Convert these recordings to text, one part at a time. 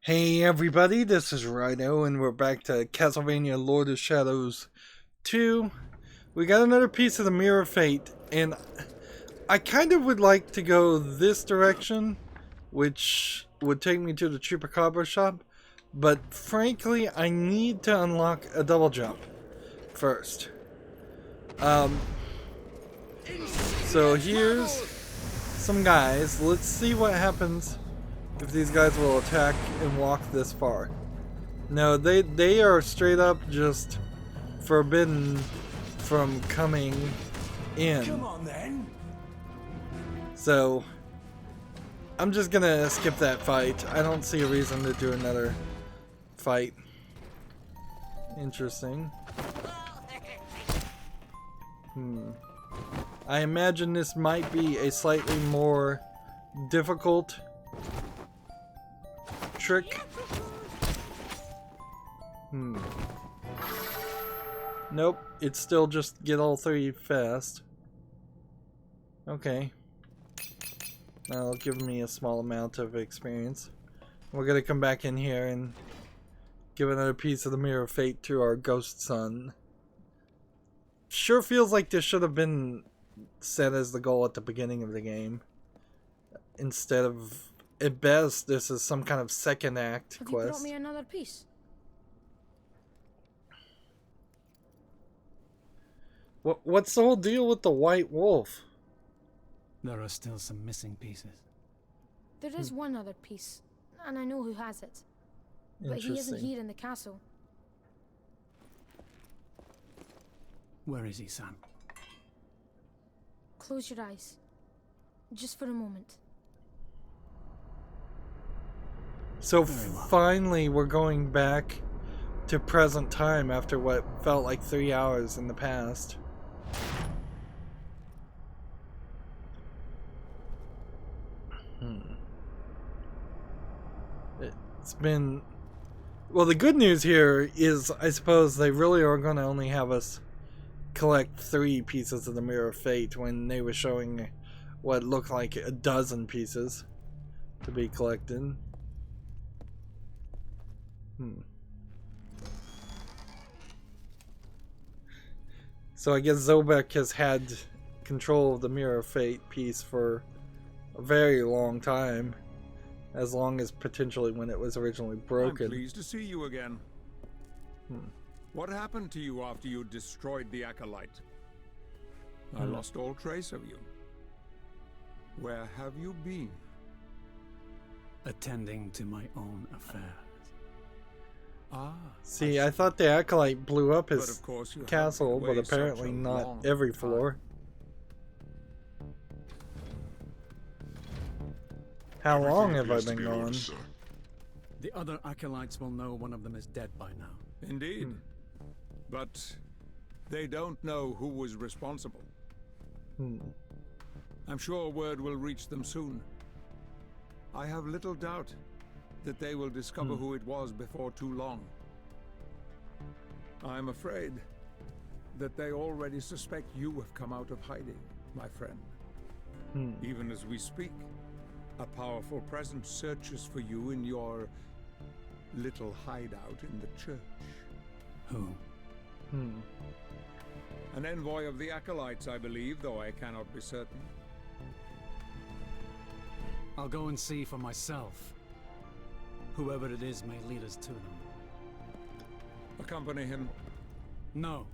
Hey everybody, this is Rydo, and we're back to Castlevania Lord of Shadows 2. We got another piece of the Mirror of Fate, and I kind of would like to go this direction, which would take me to the Chupacabra shop, but frankly, I need to unlock a double jump first. So here's some guys. Let's see what happens if these guys will attack and walk this far. No, they are straight up just forbidden from coming in. Come on then. So I'm just gonna skip that fight. I don't see a reason to do another fight. Interesting. I imagine this might be a slightly more difficult trick. Nope, it's still just get all three fast. Okay. That'll give me a small amount of experience. We're gonna come back in here and give another piece of the Mirror of Fate to our ghost son. Sure feels like this should have been set as the goal at the beginning of the game, instead of, at best, this is some kind of second act Have quest. you brought me another piece? What's the whole deal with the white wolf? There are still some missing pieces. There is one other piece, and I know who has it. But he isn't here in the castle. Where is he, son? Close your eyes. Just for a moment. So Very well. finally we're going back to present time after what felt like 3 hours in the past. It's been... Well, the good news here is, I suppose, they really are going to only have us collect 3 pieces of the Mirror of Fate when they were showing what looked like a dozen pieces to be collected. So I guess Zobek has had control of the Mirror of Fate piece for a very long time. As long as potentially when it was originally broken. I'm pleased to see you again. What happened to you after you destroyed the Acolyte? I lost all trace of you. Where have you been? Attending to my own affairs. Ah, See, I thought the Acolyte blew up but his of course you castle, haven't but been away such apparently a not long every time. floor. How long have I been gone? The other acolytes will know one of them is dead by now. Indeed. But they don't know who was responsible. I'm sure word will reach them soon. I have little doubt that they will discover who it was before too long. I'm afraid that they already suspect you have come out of hiding, my friend. Even as we speak, a powerful presence searches for you in your little hideout in the church. Who? An envoy of the Acolytes, I believe, though I cannot be certain. I'll go and see for myself. Whoever it is may lead us to them. Accompany him. No,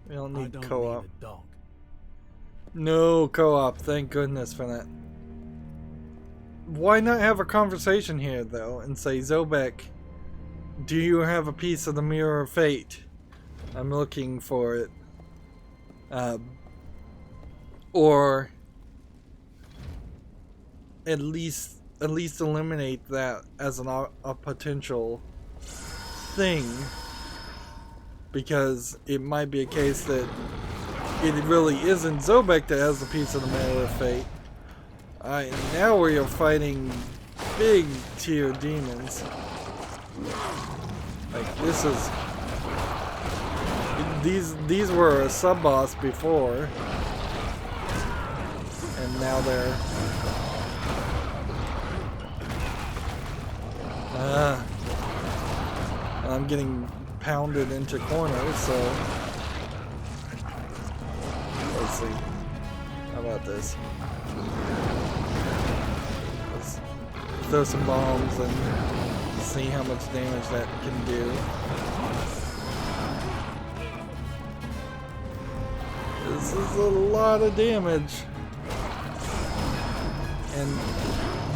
We don't I need don't co-op. need a dog. No co-op, thank goodness for that. Why not have a conversation here, though, and say, Zobek, do you have a piece of the Mirror of Fate? I'm looking for it. Or at least eliminate that as a potential thing, because it might be a case that it really isn't Zobek that has the piece of the Mirror of Fate. Now we are fighting big tier demons. Like, this is... These were a sub-boss before. And now they're I'm getting pounded into corners, so let's see. How about this? Let's throw some bombs and see how much damage that can do. This is a lot of damage. And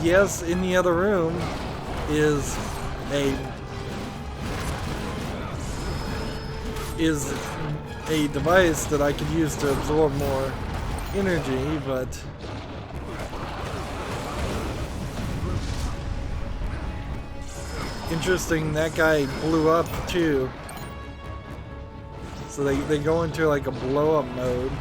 yes, in the other room is a device that I could use to absorb more energy, but interesting, that guy blew up too. So they go into like a blow up mode.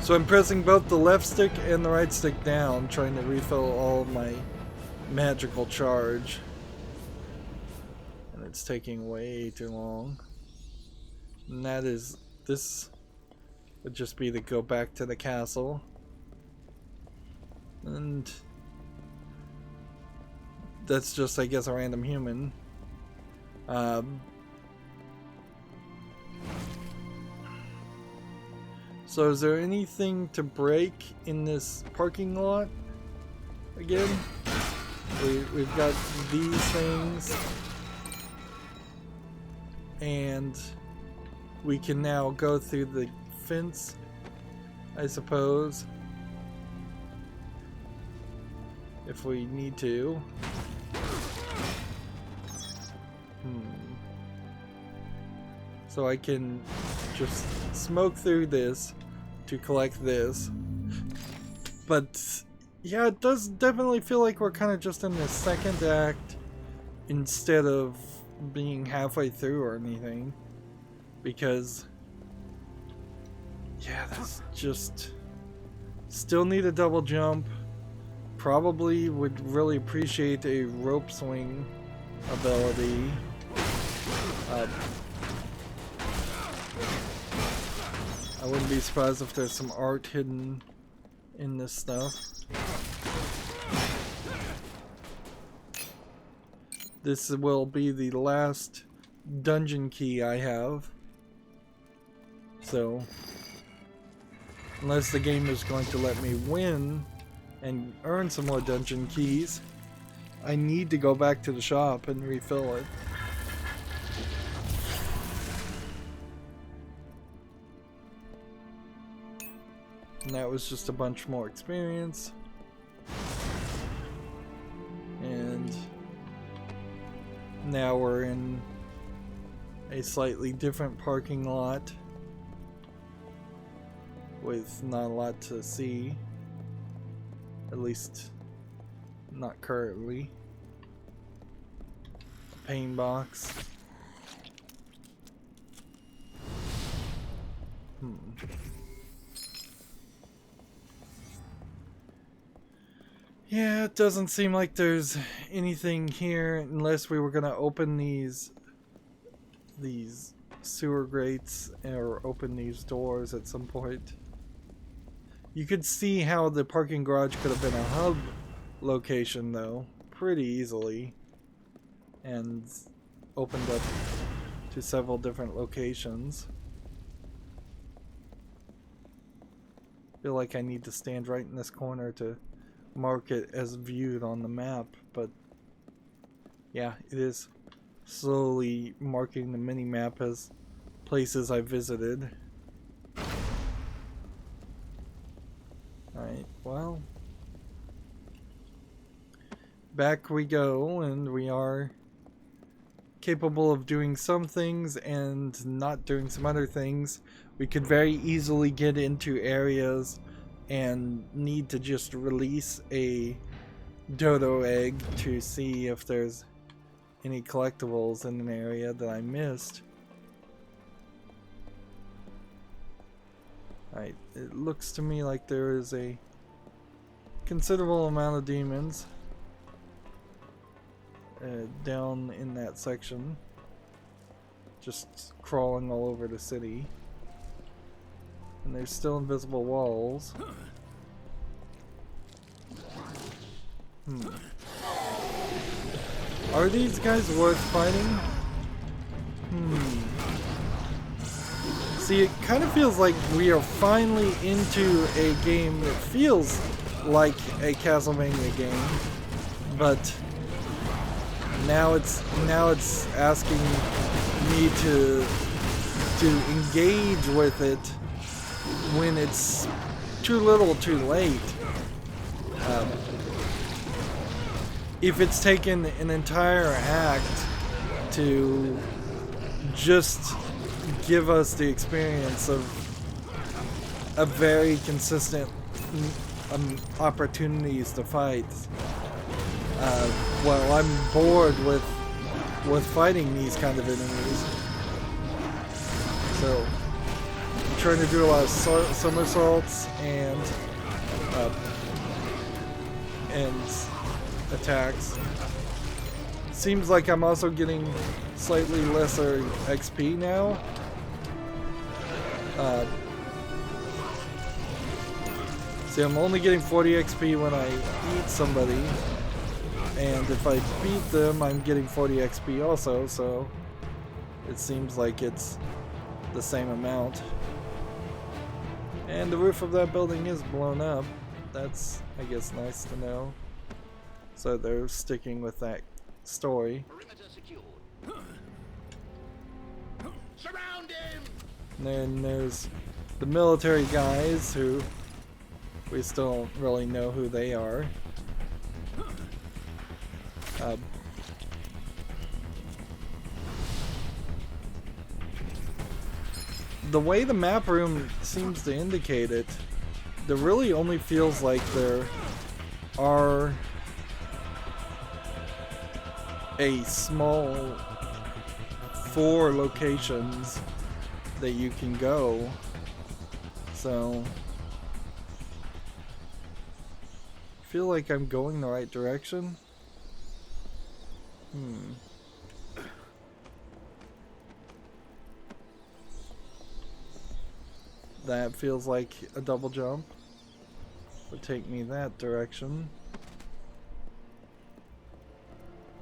So I'm pressing both the left stick and the right stick down, trying to refill all of my magical charge. And it's taking way too long. And this would just be to go back to the castle. And that's just, I guess, a random human. So is there anything to break in this parking lot again? We've got these things, and we can now go through the fence, I suppose, if we need to. So I can just smoke through this to collect this. But yeah, it does definitely feel like we're kind of just in the second act instead of being halfway through or anything. Because yeah, that's just still need a double jump. Probably would really appreciate a rope swing ability. I wouldn't be surprised if there's some art hidden in this stuff. This will be the last dungeon key I have. So, unless the game is going to let me win and earn some more dungeon keys, I need to go back to the shop and refill it. And that was just a bunch more experience. And now we're in a slightly different parking lot with not a lot to see. At least not currently. Pain box. Yeah, it doesn't seem like there's anything here unless we were gonna open these sewer grates or open these doors at some point. You could see how the parking garage could have been a hub location though, pretty easily, and opened up to several different locations. Feel like I need to stand right in this corner to mark it as viewed on the map, but yeah, it is slowly marking the mini-map as places I visited. Alright, well, back we go, and we are capable of doing some things and not doing some other things. We could very easily get into areas and need to just release a dodo egg to see if there's any collectibles in an area that I missed. Alright, it looks to me like there is a considerable amount of demons down in that section, just crawling all over the city. And And there's still invisible walls. Are these guys worth fighting? See, it kind of feels like we are finally into a game that feels like a Castlevania game, but now it's asking me to engage with it when it's too little, too late. If it's taken an entire act to just give us the experience of a very consistent opportunities to fight, well, I'm bored with fighting these kind of enemies. So I'm trying to do a lot of somersaults and attacks. Seems like I'm also getting slightly lesser XP now. See, I'm only getting 40 XP when I eat somebody, and if I beat them, I'm getting 40 XP also, so it seems like it's the same amount. And the roof of that building is blown up. That's, I guess, nice to know. So they're sticking with that story. Surround him! And then there's the military guys who we still don't really know who they are. The way the map room seems to indicate it, there really only feels like there are a small 4 locations that you can go. So I feel like I'm going the right direction. That feels like a double jump. Would take me that direction.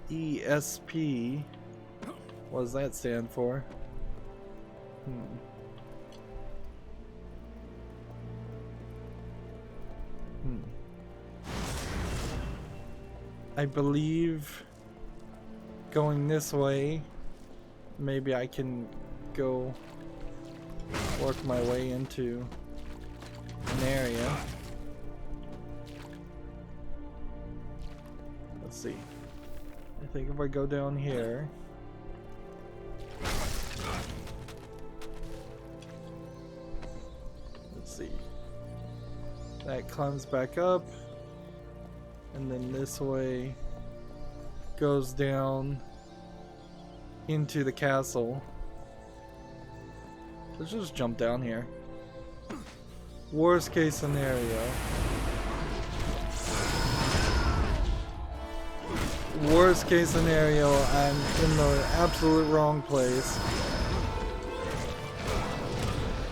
ESP. What does that stand for? I believe going this way, maybe I can go work my way into an area. Let's see. I think if I go down here, let's see. That climbs back up, and then this way goes down into the castle. Let's just jump down here. Worst case scenario. Worst case scenario, I'm in the absolute wrong place.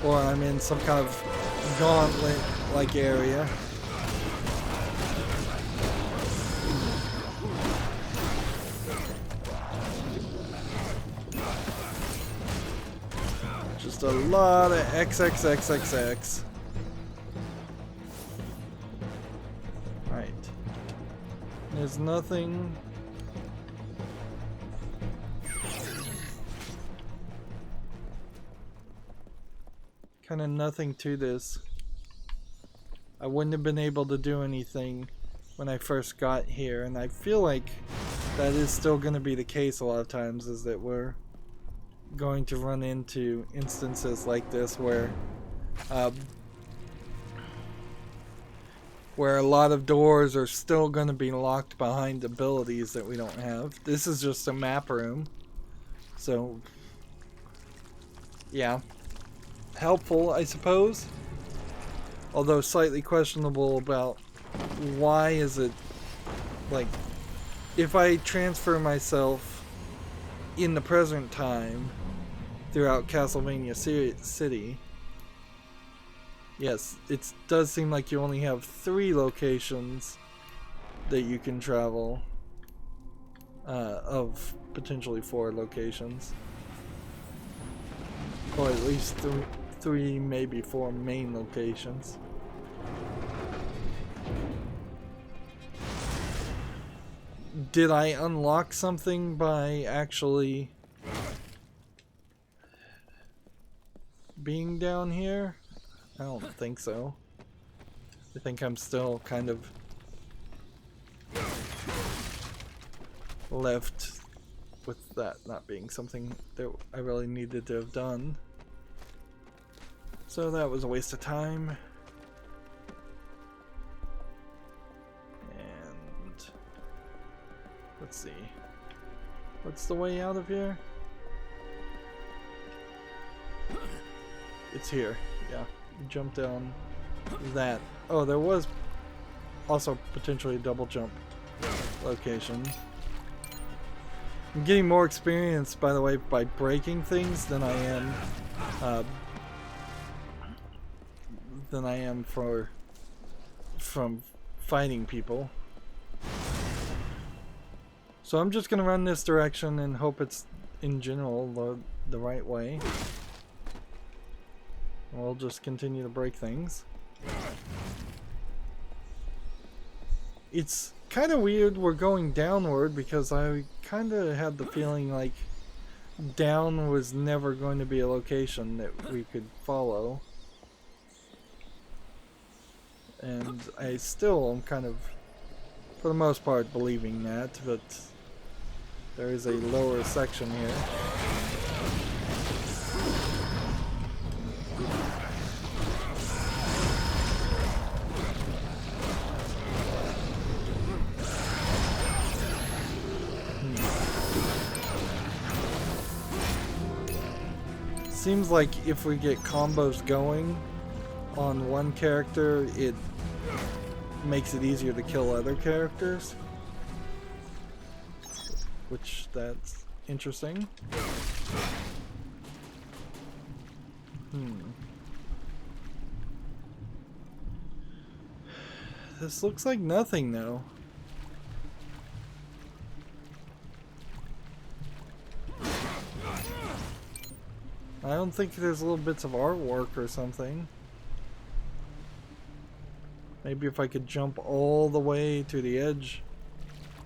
Or I'm in some kind of gauntlet-like area. Just a lot of XXXXX. Right. There's nothing. Kind of nothing to this. I wouldn't have been able to do anything when I first got here, and I feel like that is still going to be the case a lot of times, is that we're going to run into instances like this where a lot of doors are still going to be locked behind abilities that we don't have. This is just a map room, so yeah, helpful, I suppose, although slightly questionable about why is it, like, if I transfer myself in the present time throughout Castlevania City, Yes, it does seem like you only have 3 locations that you can travel, of potentially 4 locations. Or at least 3, maybe 4 main locations. Did I unlock something by actually being down here? I don't think so. I think I'm still kind of left with that not being something that I really needed to have done. So that was a waste of time. And let's see. What's the way out of here? It's here. Yeah. Jump down that. Oh, there was also potentially a double jump location. I'm getting more experience, by the way, by breaking things than I am from fighting people. So I'm just gonna run this direction and hope it's in general the right way. We'll just continue to break things. It's kind of weird we're going downward because I kind of had the feeling like down was never going to be a location that we could follow. And I still am kind of, for the most part, believing that, but there is a lower section here. Seems like if we get combos going on one character, it makes it easier to kill other characters. Which, that's interesting. This looks like nothing, though. I don't think there's little bits of artwork or something. Maybe if I could jump all the way to the edge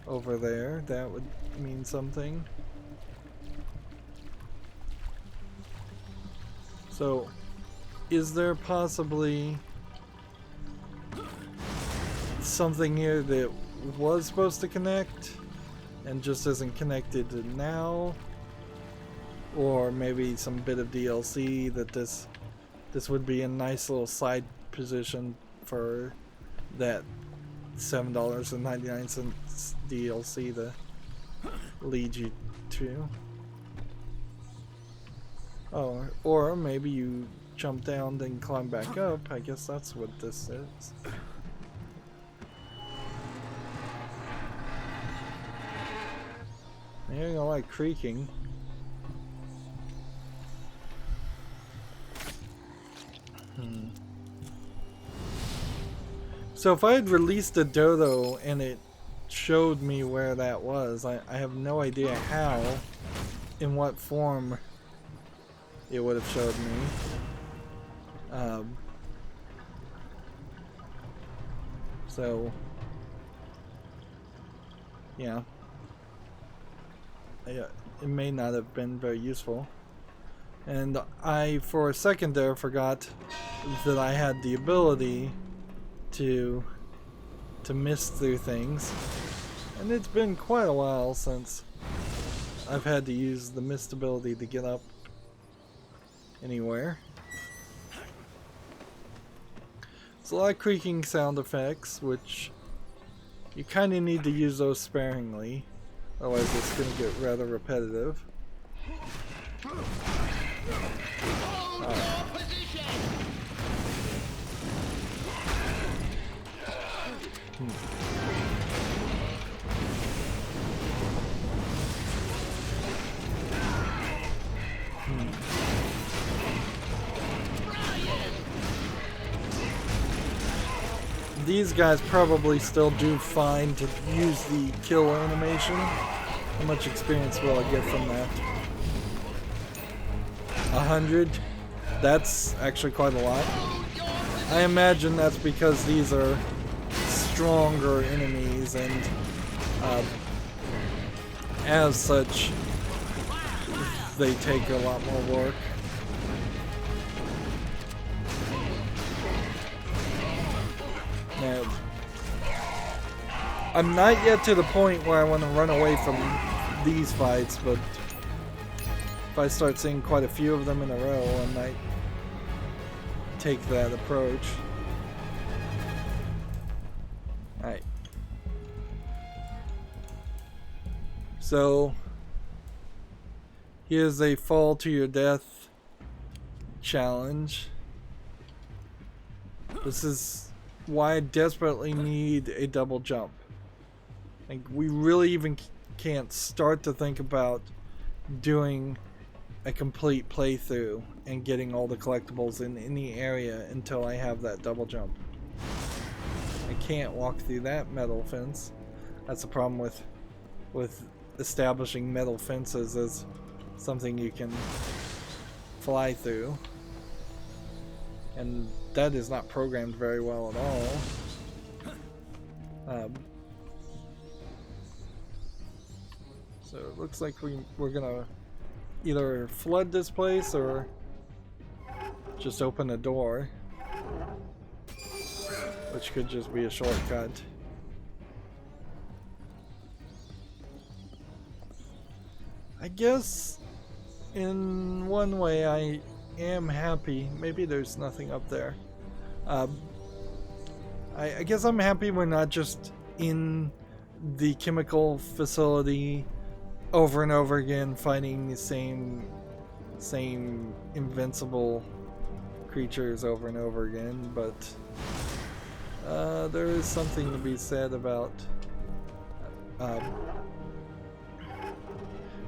over there, that would mean something. So, is there possibly something here that was supposed to connect and just isn't connected now? Or maybe some bit of DLC that this would be a nice little side position for that $7.99 DLC to lead you to. Oh, or maybe you jump down then climb back up. I guess that's what this is. I'm hearing a lot of creaking. So if I had released a dodo and it showed me where that was, I have no idea how, in what form it would have showed me. So, yeah. It may not have been very useful. And I, for a second there, forgot that I had the ability to mist through things. And it's been quite a while since I've had to use the mist ability to get up anywhere. It's a lot of creaking sound effects, which you kind of need to use those sparingly, otherwise it's going to get rather repetitive. these guys probably still do fine to use the kill animation. How much experience will I get from that? 100? That's actually quite a lot. I imagine that's because these are stronger enemies, and as such, they take a lot more work. Now, I'm not yet to the point where I want to run away from these fights, but if I start seeing quite a few of them in a row, I might take that approach. Alright. So, here's a fall to your death challenge. This is why I desperately need a double jump. Like, we really even can't start to think about doing a complete playthrough and getting all the collectibles in any area until I have that double jump. I can't walk through that metal fence. That's the problem with establishing metal fences as something you can fly through. And that is not programmed very well at all. So it looks like we're gonna either flood this place or just open a door, which could just be a shortcut. I guess in one way I am happy. Maybe there's nothing up there. I guess I'm happy we're not just in the chemical facility over and over again fighting the same invincible creatures over and over again, but there is something to be said about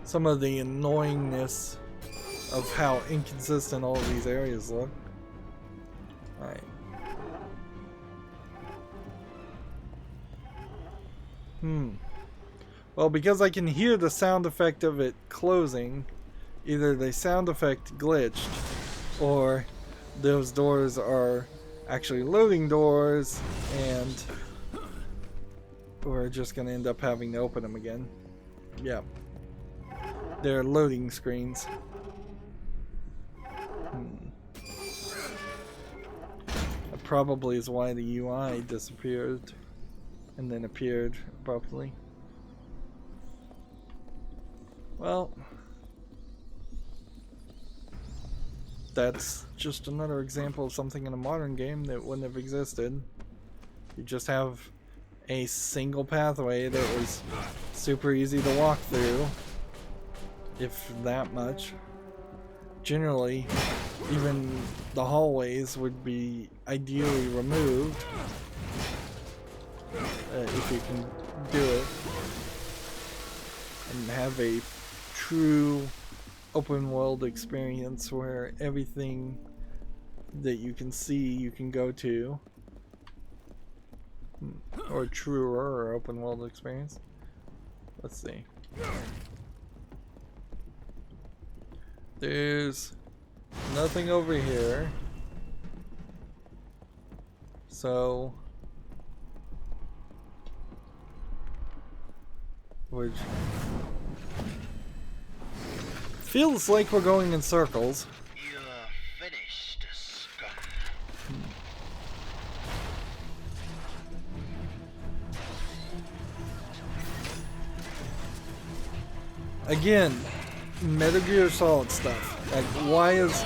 some of the annoyingness of how inconsistent all of these areas look. Alright. Well, because I can hear the sound effect of it closing, either the sound effect glitched, or those doors are actually loading doors, and we're just gonna end up having to open them again. Yeah. They're loading screens. That probably is why the UI disappeared and then appeared abruptly. Well, that's just another example of something in a modern game that wouldn't have existed. You just have a single pathway that was super easy to walk through, if that much. Generally, even the hallways would be ideally removed if you can do it, and have a true open world experience where everything that you can see you can go to, or a truer open world experience. Let's see. There's nothing over here, so which feels like we're going in circles. You're finished, scum. Again, Metal Gear Solid stuff. Like, why is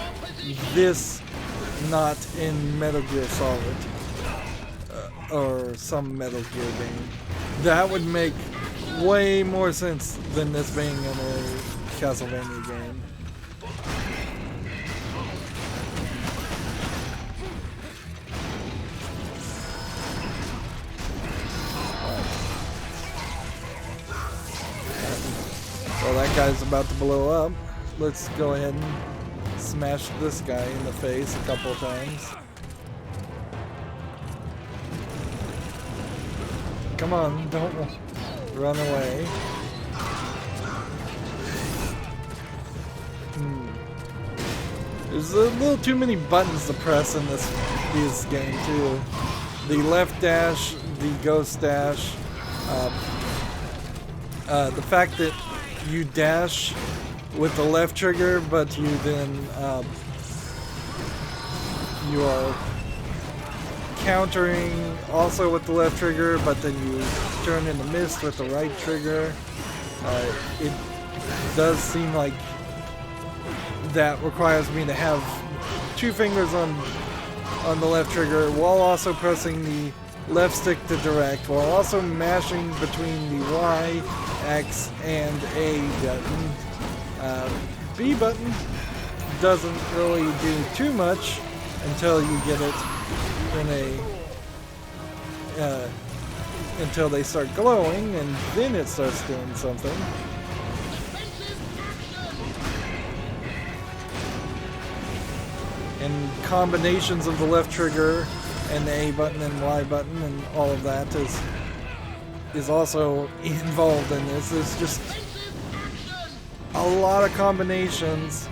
this not in Metal Gear Solid? Or some Metal Gear game? That would make way more sense than this being in a Castlevania game. Well, that guy's about to blow up. Let's go ahead and smash this guy in the face a couple of times. Come on, don't run away. There's a little too many buttons to press in this game too. The left dash, the ghost dash, the fact that you dash with the left trigger, but you then you are countering also with the left trigger, but then you turn into mist with the right trigger. It does seem like that requires me to have two fingers on the left trigger while also pressing the left stick to direct, while also mashing between the Y, X, and A button. B button doesn't really do too much until you get it in a until they start glowing, and then it starts doing something. And combinations of the left trigger and the A button and Y button and all of that is also involved in this. There's just a lot of combinations,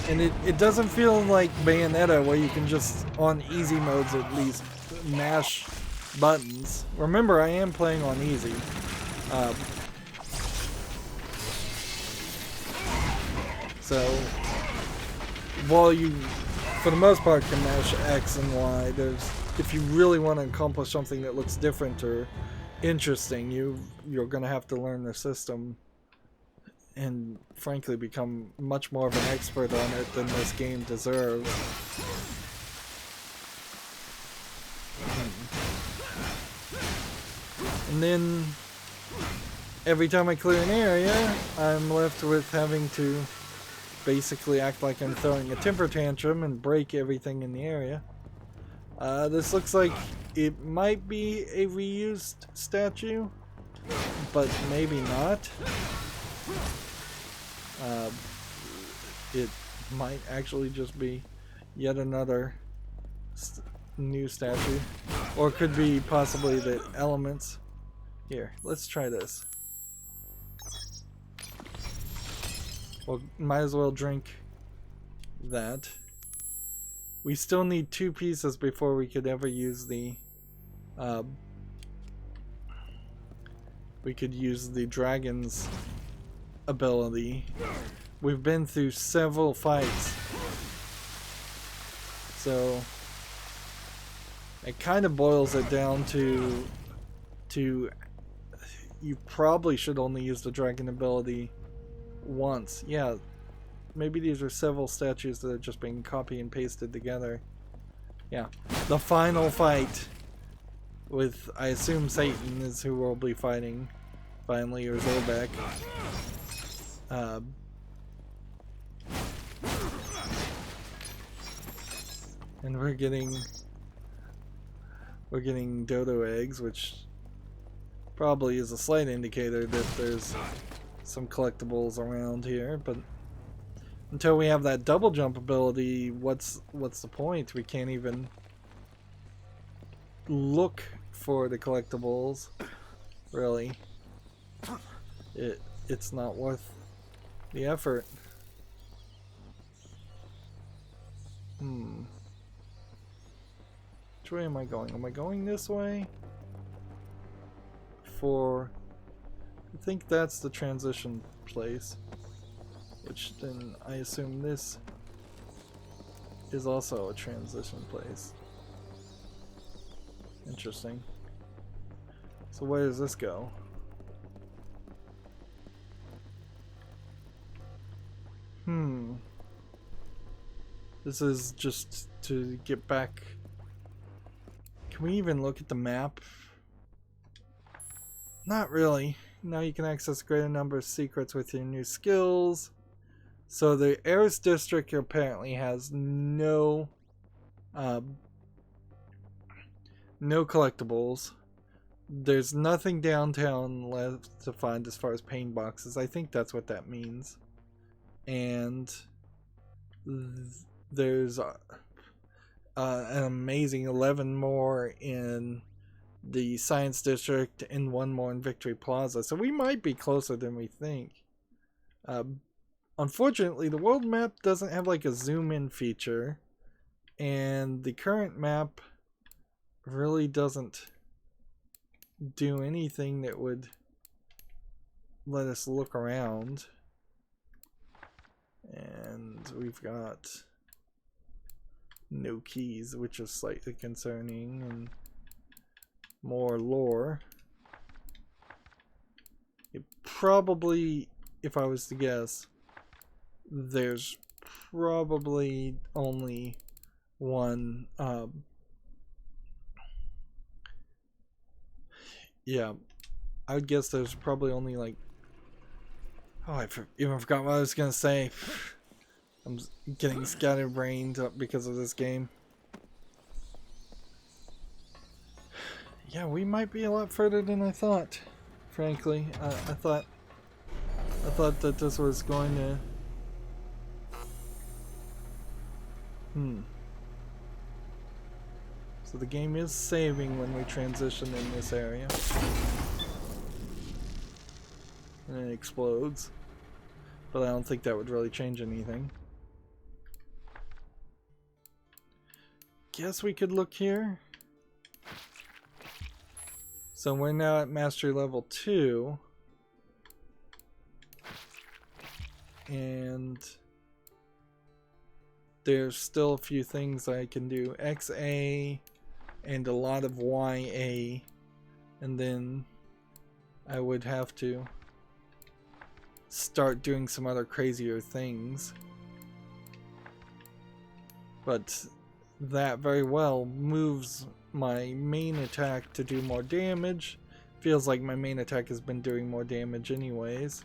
and it doesn't feel like Bayonetta where you can just, on easy modes at least, mash buttons. Remember, I am playing on easy. So while you for the most part can mash X and Y, if you really want to accomplish something that looks different or interesting, you're going to have to learn the system and frankly become much more of an expert on it than this game deserves. And then every time I clear an area, I'm left with having to basically act like I'm throwing a temper tantrum and break everything in the area. This looks like it might be a reused statue, but maybe not. It might actually just be yet another new statue, or it could be possibly the elements. Here, let's try this. Well, might as well drink that. We still need 2 pieces before we could ever use the dragon's ability. We've been through several fights, so it kind of boils it down to you probably should only use the dragon ability once. Yeah, maybe these are several statues that are just being copy and pasted together. Yeah, the final fight with, I assume, Satan is who we'll be fighting finally, or Zobek. And we're getting dodo eggs, which probably is a slight indicator that there's some collectibles around here, but until we have that double jump ability, what's the point? We can't even look for the collectibles, really. It's not worth the effort. Which way am I going? Am I going this way? I think that's the transition place, which then I assume this is also a transition place. Interesting. So where does this go? This is just to get back. Can we even look at the map? Not really. Now you can access a greater number of secrets with your new skills. So the Eris district apparently has no collectibles. There's nothing downtown left to find as far as pain boxes. I think that's what that means. And there's an amazing 11 more in the Science District, and one more in Victory Plaza. So we might be closer than we think. Unfortunately, the world map doesn't have like a zoom in feature, and the current map really doesn't do anything that would let us look around. And we've got no keys, which is slightly concerning, and more lore. It probably, if I was to guess, there's probably only one, yeah, I would guess there's probably only like, oh, I even forgot what I was gonna say. I'm getting scatterbrained up because of this game. Yeah, we might be a lot further than I thought. Frankly, I thought that this was going to. So the game is saving when we transition in this area. And it explodes. But I don't think that would really change anything. Guess we could look here. So we're now at mastery level 2. And there's still a few things I can do. XA and a lot of YA. And then I would have to start doing some other crazier things. But that very well moves my main attack to do more damage. Feels like my main attack has been doing more damage anyways.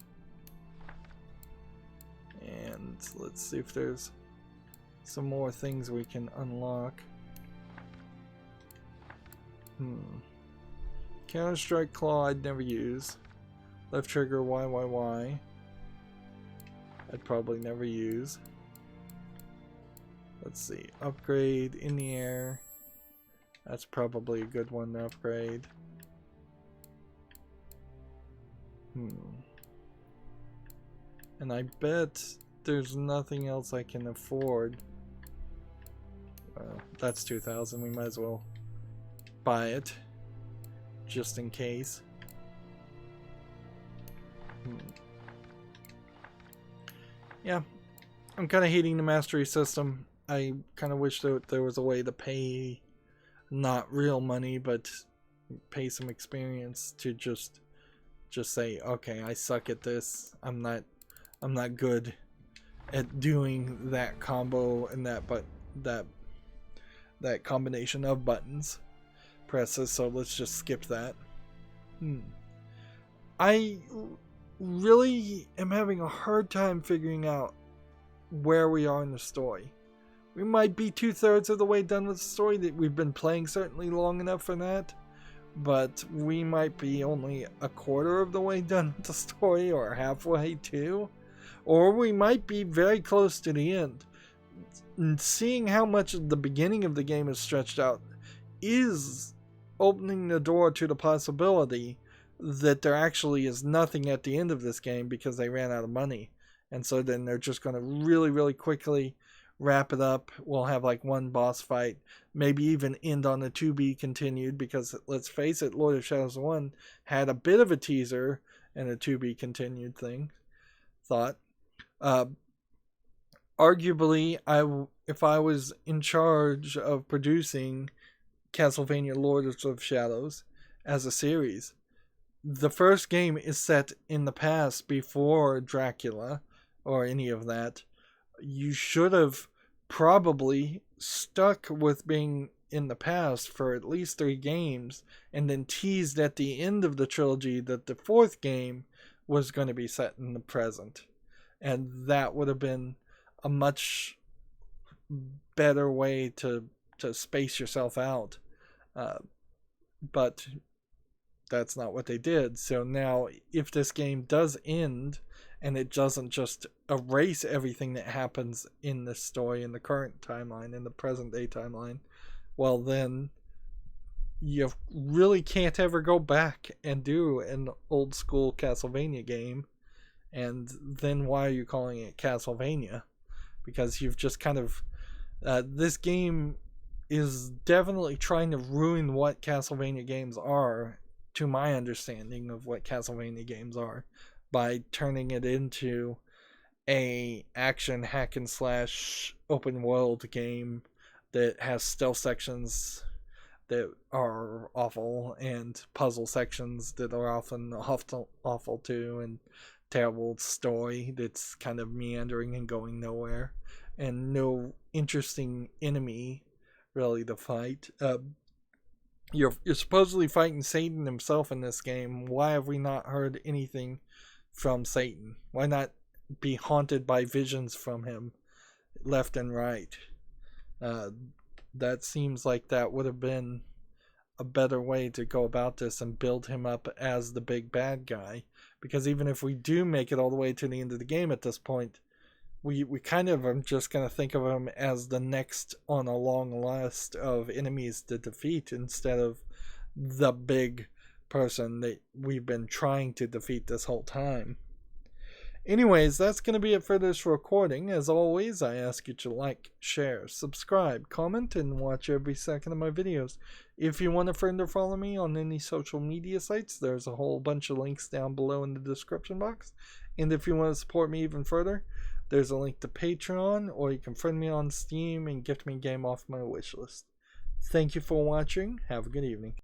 And let's see if there's some more things we can unlock. Counter Strike Claw I'd never use. Left trigger YYY I'd probably never use. Let's see. Upgrade in the air. That's probably a good one to upgrade. And I bet there's nothing else I can afford. That's 2,000. We might as well buy it just in case. Yeah, I'm kind of hating the mastery system. I kind of wish that there was a way to pay not real money, but pay some experience to just say, okay, I suck at this. I'm not good at doing that combo and that combination of buttons presses, so let's just skip that. I really am having a hard time figuring out where we are in the story. We might be 2/3 of the way done with the story. That we've been playing certainly long enough for that, but we might be only a quarter of the way done with the story, or halfway too, or we might be very close to the end. And seeing how much of the beginning of the game is stretched out is opening the door to the possibility that there actually is nothing at the end of this game because they ran out of money, and so then they're just going to really, really quickly wrap it up. We'll have like one boss fight, maybe even end on a to be continued, because let's face it, Lord of Shadows 1 had a bit of a teaser and a to be continued thought. Arguably, if I was in charge of producing Castlevania Lords of Shadows as a series, the first game is set in the past before Dracula or any of that. You should have probably stuck with being in the past for at least 3 games, and then teased at the end of the trilogy that the 4th game was going to be set in the present. And that would have been a much better way to space yourself out. But that's not what they did. So now, if this game does end, and it doesn't just erase everything that happens in this story, in the current timeline, in the present day timeline, well then, you really can't ever go back and do an old school Castlevania game. And then why are you calling it Castlevania? Because you've just kind of... this game is definitely trying to ruin what Castlevania games are, to my understanding of what Castlevania games are, by turning it into a action hack and slash open world game that has stealth sections that are awful and puzzle sections that are often awful too, and terrible story that's kind of meandering and going nowhere, and no interesting enemy really to fight. You're supposedly fighting Satan himself in this game. Why have we not heard anything from Satan? Why not be haunted by visions from him left and right? That seems like that would have been a better way to go about this and build him up as the big bad guy. Because even if we do make it all the way to the end of the game at this point, we kind of are just going to think of him as the next on a long list of enemies to defeat, instead of the big person that we've been trying to defeat this whole time. Anyways, that's going to be it for this recording. As always, I ask you to like, share, subscribe, comment, and watch every second of my videos. If you want to further follow me on any social media sites, there's a whole bunch of links down below in the description box. And if you want to support me even further, there's a link to Patreon, or you can friend me on Steam and gift me a game off my wishlist. Thank you for watching. Have a good evening.